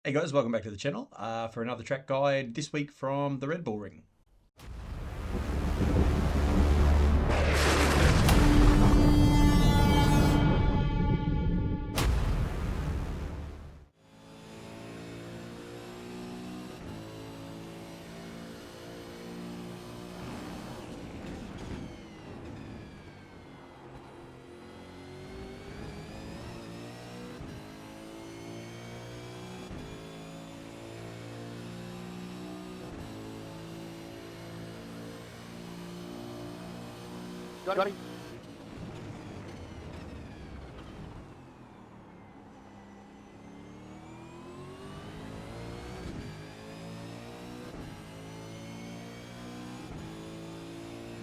Hey guys, welcome back to the channel for another track guide this week from the Red Bull Ring. Got it.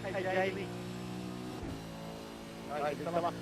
Hey, Jamie. Rồi, đứng sama.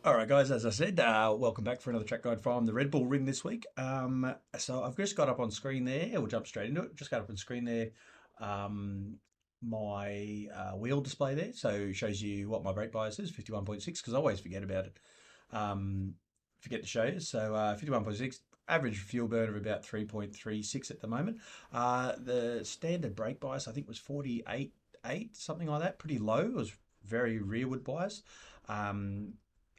All right, guys, as I said, welcome back for another track guide from the Red Bull Ring this week. So I've just got up on screen there. We'll jump straight into it. Just got up on screen there um, my wheel display there. So it shows you what my brake bias is, 51.6, because I always forget about it. Forget to show you. So 51.6, average fuel burn of about 3.36 at the moment. The standard brake bias, I think, was 48.8, something like that, pretty low. It was very rearward bias.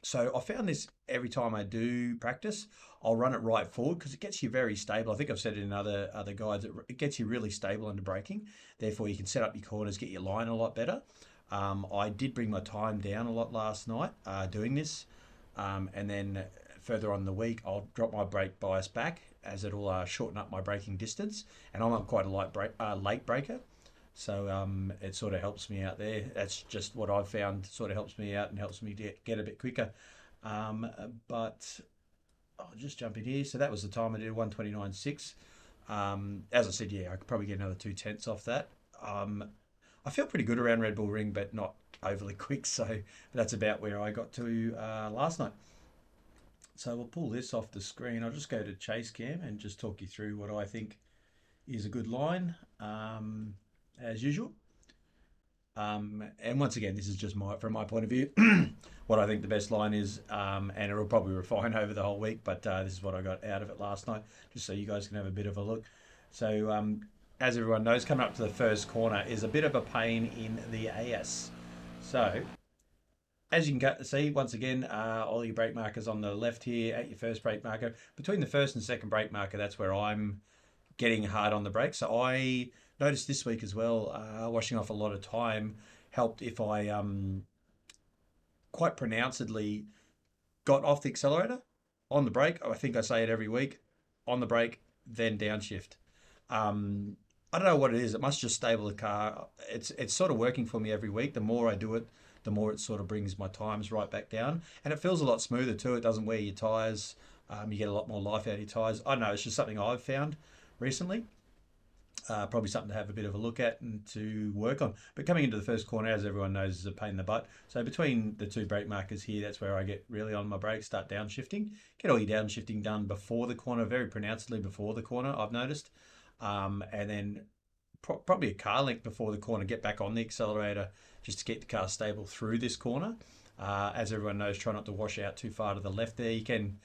So I found this every time I do practice, I'll run it right forward because it gets you very stable. I think I've said it in other guides, it gets you really stable under braking. Therefore, you can set up your corners, get your line a lot better. I did bring my time down a lot last night doing this. And then further on in the week, I'll drop my brake bias back as it'll shorten up my braking distance. And I'm not quite a late braker. So it sort of helps me out there. That's just what I've found. Sort of helps me out and helps me get a bit quicker. But I'll just jump in here. So that was the time I did 129.6. As I said, yeah, I could probably get another 2/10 off that. I feel pretty good around Red Bull Ring, but not overly quick. So that's about where I got to last night. So we'll pull this off the screen. I'll just go to Chase Cam and just talk you through what I think is a good line, as usual. And once again, this is just from my point of view, what I think the best line is, and it'll probably refine over the whole week. But this is what I got out of it last night, just so you guys can have a bit of a look. So, as everyone knows, coming up to the first corner is a bit of a pain in the AS. So, as you can see, once again, all your brake markers on the left here at your first brake marker. Between the first and second brake marker, that's where I'm getting hard on the brakes. So I noticed this week as well, washing off a lot of time helped if I quite pronouncedly got off the accelerator on the brake. I think I say it every week, on the brake, then downshift. I don't know what it is. It must just stable the car. It's sort of working for me every week. The more I do it, the more it sort of brings my times right back down, and it feels a lot smoother too. It doesn't wear your tires. You get a lot more life out of your tires. I don't know. It's just something I've found recently. Probably something to have a bit of a look at and to work on. But coming into the first corner, as everyone knows, is a pain in the butt. So between the two brake markers here, that's where I get really on my brakes, start downshifting. Get all your downshifting done before the corner, very pronouncedly before the corner, I've noticed. And then probably a car length before the corner, get back on the accelerator just to get the car stable through this corner. As everyone knows, try not to wash out too far to the left there. You can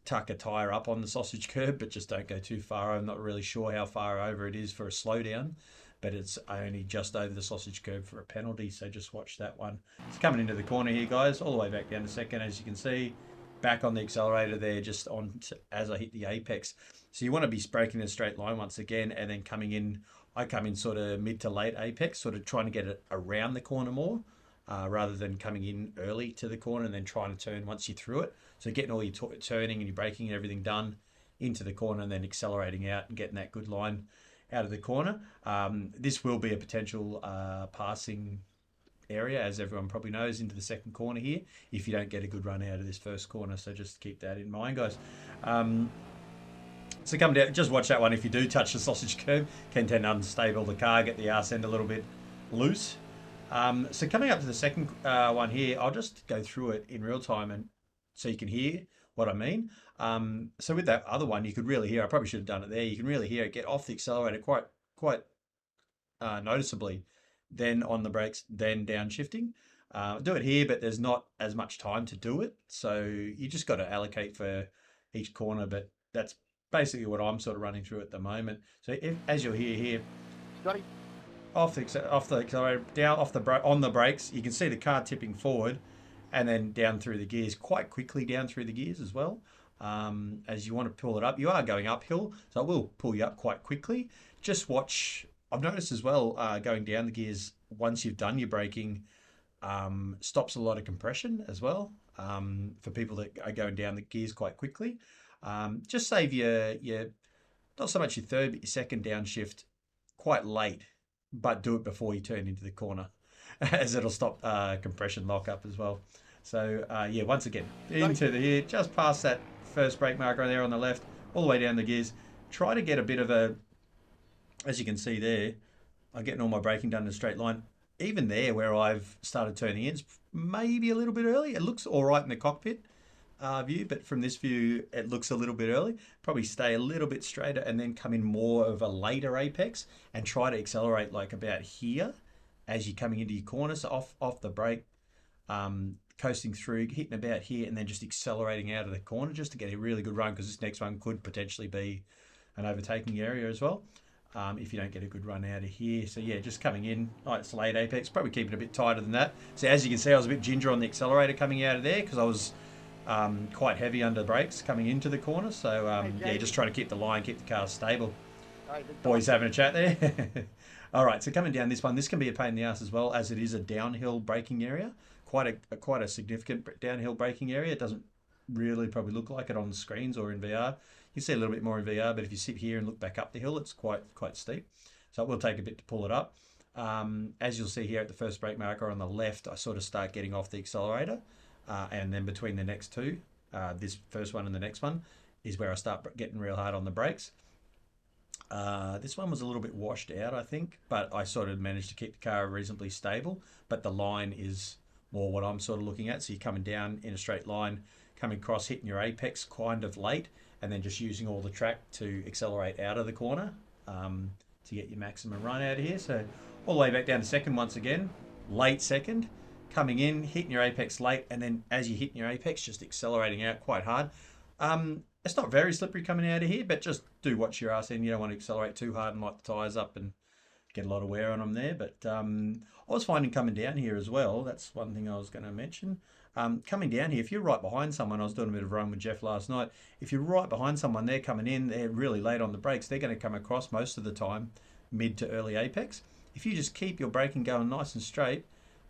tuck a tyre up on the sausage curb, but just don't go too far. I'm not really sure how far over it is for a slowdown, but it's only just over the sausage curb for a penalty, so just watch that one. It's coming into the corner here, guys, all the way back down to second, as you can see. Back on the accelerator there, just on as I hit the apex. So you want to be braking in a straight line once again, and then coming in I come in sort of mid to late apex, sort of trying to get it around the corner more, rather than coming in early to the corner and then trying to turn once you're through it. So getting all your turning and your braking and everything done into the corner and then accelerating out and getting that good line out of the corner. This will be a potential passing area, as everyone probably knows, into the second corner here if you don't get a good run out of this first corner. So just keep that in mind, guys. So come down, just watch that one. If you do touch the sausage curb, can tend to unstable the car, get the arse end a little bit loose. So coming up to the second one here, I'll just go through it in real time and so you can hear what I mean. So with that other one, you could really hear, I probably should have done it there. You can really hear it get off the accelerator quite noticeably, then on the brakes, then downshifting. Do it here, but there's not as much time to do it. So you just got to allocate for each corner, but that's basically what I'm sort of running through at the moment. So as you'll hear here, Scotty, off the accelerator, down on the brakes, you can see the car tipping forward and then down through the gears, quite quickly down through the gears as well. As you want to pull it up, you are going uphill, so it will pull you up quite quickly. Just watch. I've noticed as well, going down the gears, once you've done your braking, stops a lot of compression as well, for people that are going down the gears quite quickly. Just save your not so much your third, but your second downshift quite late, but do it before you turn into the corner, as it'll stop compression lockup as well. So yeah, once again, into the here, just past that first brake marker there on the left, all the way down the gears. Try to get a bit of a, as you can see there, I'm getting all my braking done in a straight line. Even there where I've started turning in, it's maybe a little bit early. It looks all right in the cockpit view, but from this view, it looks a little bit early. Probably stay a little bit straighter and then come in more of a later apex and try to accelerate like about here as you're coming into your corner. So off the brake, coasting through, hitting about here, and then just accelerating out of the corner just to get a really good run, because this next one could potentially be an overtaking area as well. If you don't get a good run out of here. So yeah, just coming in, it's late apex, probably keeping it a bit tighter than that. So as you can see, I was a bit ginger on the accelerator coming out of there because I was quite heavy under the brakes coming into the corner. So yeah, just trying to keep the line, keep the car stable. Boys having a chat there. All right, so coming down this one, this can be a pain in the ass as well, as it is a downhill braking area. Quite a significant downhill braking area. It doesn't really probably look like it on the screens or in VR. You see a little bit more in VR, but if you sit here and look back up the hill, it's quite steep. So it will take a bit to pull it up. As you'll see here at the first brake marker on the left, I sort of start getting off the accelerator. And then between the next two, this first one and the next one, is where I start getting real hard on the brakes. This one was a little bit washed out, I think, but I sort of managed to keep the car reasonably stable. But the line is more what I'm sort of looking at. So you're coming down in a straight line, coming across, hitting your apex kind of late, and then just using all the track to accelerate out of the corner to get your maximum run out of here. So all the way back down to second once again, late second, coming in, hitting your apex late, and then as you're hitting your apex, just accelerating out quite hard. It's not very slippery coming out of here, but just do watch your arse in. You don't want to accelerate too hard and light the tyres up and get a lot of wear on them there. But I was finding coming down here as well, that's one thing I was going to mention. Coming down here, if you're right behind someone, I was doing a bit of run with Jeff last night. If you're right behind someone, they're coming in, they're really late on the brakes, they're going to come across most of the time mid to early apex. If you just keep your braking going nice and straight,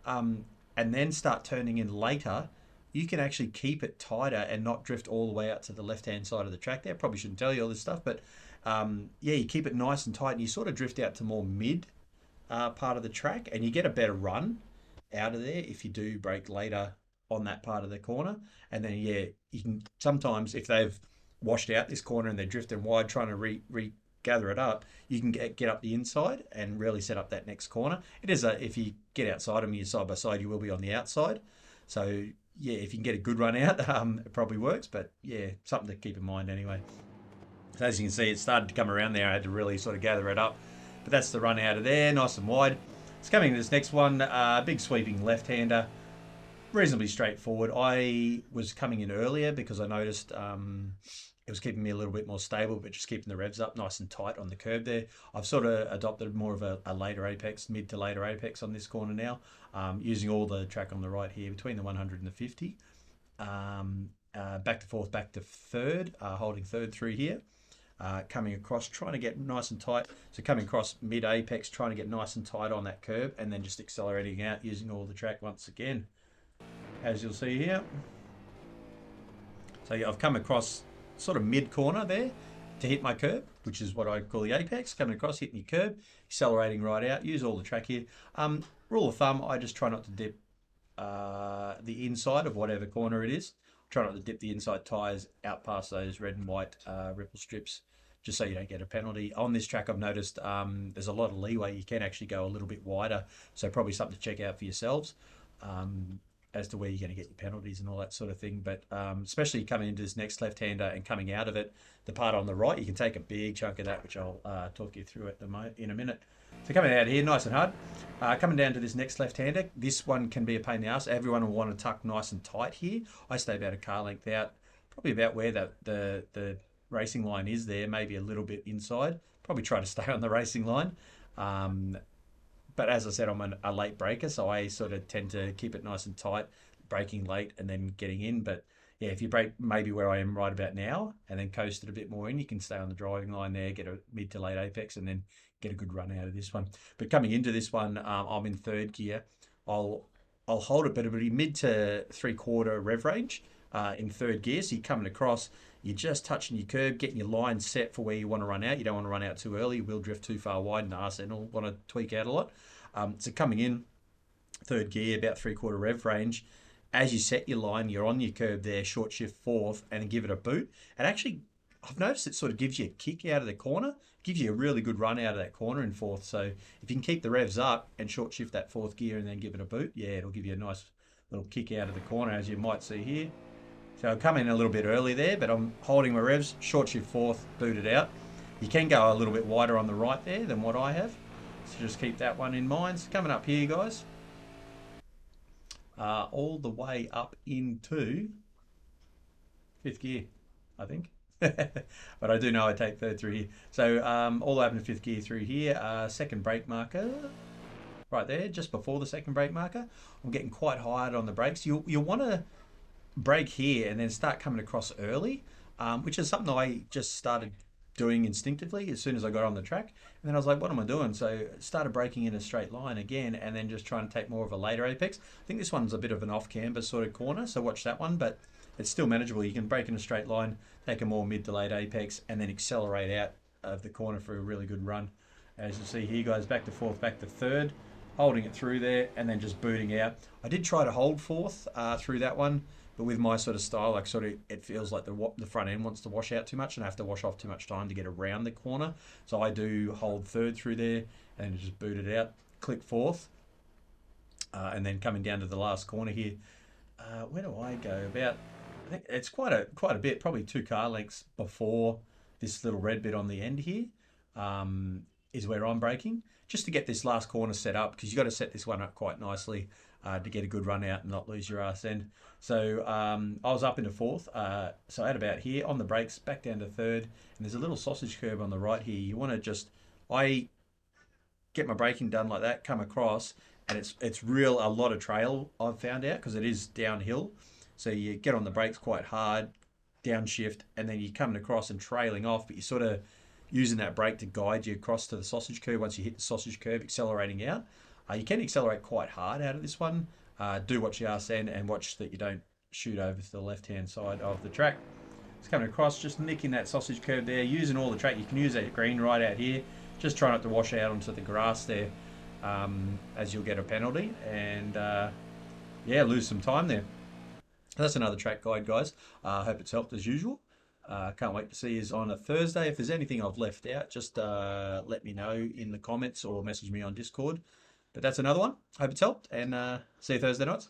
and then start turning in later, you can actually keep it tighter and not drift all the way out to the left-hand side of the track there. Probably shouldn't tell you all this stuff, but yeah, you keep it nice and tight and you sort of drift out to more mid part of the track, and you get a better run out of there if you do brake later on that part of the corner. And then yeah, you can sometimes, if they've washed out this corner and they're drifting wide trying to regather it up, you can get up the inside and really set up that next corner. It is if you get outside them, you're side by side, you will be on the outside. So yeah, if you can get a good run out, it probably works. But yeah, something to keep in mind anyway. So as you can see, it started to come around there. I had to really sort of gather it up. But that's the run out of there, nice and wide. It's coming to this next one, big sweeping left-hander, reasonably straightforward. I was coming in earlier because I noticed it was keeping me a little bit more stable, but just keeping the revs up nice and tight on the curb there. I've sort of adopted more of a later apex, mid to later apex on this corner now, using all the track on the right here between the 100 and the 50. Back to fourth, back to third, holding third through here. coming across, trying to get nice and tight. So coming across mid-apex, trying to get nice and tight on that curb, and then just accelerating out using all the track once again, as you'll see here. So I've come across sort of mid-corner there to hit my curb, which is what I call the apex. Coming across, hitting your curb, accelerating right out, use all the track here. Rule of thumb, I just try not to dip the inside of whatever corner it is. Try not to dip the inside tyres out past those red and white ripple strips, just so you don't get a penalty. On this track, I've noticed there's a lot of leeway. You can actually go a little bit wider, so probably something to check out for yourselves as to where you're going to get your penalties and all that sort of thing. But especially coming into this next left-hander and coming out of it, the part on the right, you can take a big chunk of that, which I'll talk you through in a minute. So coming out here, nice and hard. Coming down to this next left-hander, this one can be a pain in the ass. Everyone will want to tuck nice and tight here. I stay about a car length out, probably about where the racing line is there, maybe a little bit inside. Probably try to stay on the racing line. But as I said, I'm a late breaker, so I sort of tend to keep it nice and tight, braking late and then getting in. But yeah, if you brake maybe where I am right about now and then coast it a bit more in, you can stay on the driving line there, get a mid to late apex, and then get a good run out of this one. But coming into this one, I'm in third gear. I'll hold it, but it'll be mid to 3/4 rev range in third gear. So you're coming across, you're just touching your curb, getting your line set for where you want to run out. You don't want to run out too early. You will drift too far wide, and RSN will want to tweak out a lot. So coming in third gear, about 3/4 rev range. As you set your line, you're on your curb there, short shift fourth, and then give it a boot. And actually, I've noticed it sort of gives you a kick out of the corner, gives you a really good run out of that corner in fourth. So if you can keep the revs up and short shift that fourth gear and then give it a boot, yeah, it'll give you a nice little kick out of the corner, as you might see here. So I'll come in a little bit early there, but I'm holding my revs, short shift fourth, boot it out. You can go a little bit wider on the right there than what I have. So just keep that one in mind. So coming up here, guys, all the way up into fifth gear, I think. But I do know I take third through here. So all the way up into fifth gear through here. Second brake marker right there, just before the second brake marker. I'm getting quite hard on the brakes. You'll want to brake here and then start coming across early, which is something I just started doing instinctively as soon as I got on the track. And then I was like, what am I doing? So started braking in a straight line again, and then just trying to take more of a later apex. I think this one's a bit of an off-camber sort of corner, so watch that one, but it's still manageable. You can brake in a straight line, take a more mid to late apex, and then accelerate out of the corner for a really good run. As you see here, guys, back to fourth, back to third, holding it through there, and then just booting out. I did try to hold fourth through that one, but with my sort of style, like sort of, it feels like the front end wants to wash out too much, and I have to wash off too much time to get around the corner. So I do hold third through there and just boot it out, click fourth, and then coming down to the last corner here. Where do I go? About, I think it's quite a bit, probably 2 car lengths before this little red bit on the end here is where I'm braking, just to get this last corner set up, because you've got to set this one up quite nicely to get a good run out and not lose your arse end. So I was up into fourth, so at about here on the brakes, back down to third, and there's a little sausage curb on the right here. You want to just, I get my braking done like that, come across, and it's a lot of trail I've found out, because it is downhill. So you get on the brakes quite hard, downshift, and then you're coming across and trailing off, but you're sort of using that brake to guide you across to the sausage curb. Once you hit the sausage curb, accelerating out. You can accelerate quite hard out of this one. Do watch the RSN and watch that you don't shoot over to the left-hand side of the track. It's coming across, just nicking that sausage curb there, using all the track. You can use that green right out here. Just try not to wash out onto the grass there, as you'll get a penalty. And yeah, lose some time there. That's another track guide, guys. I hope it's helped as usual. Can't wait to see you on a Thursday. If there's anything I've left out, just let me know in the comments or message me on Discord. But that's another one. Hope it's helped, and see you Thursday nights.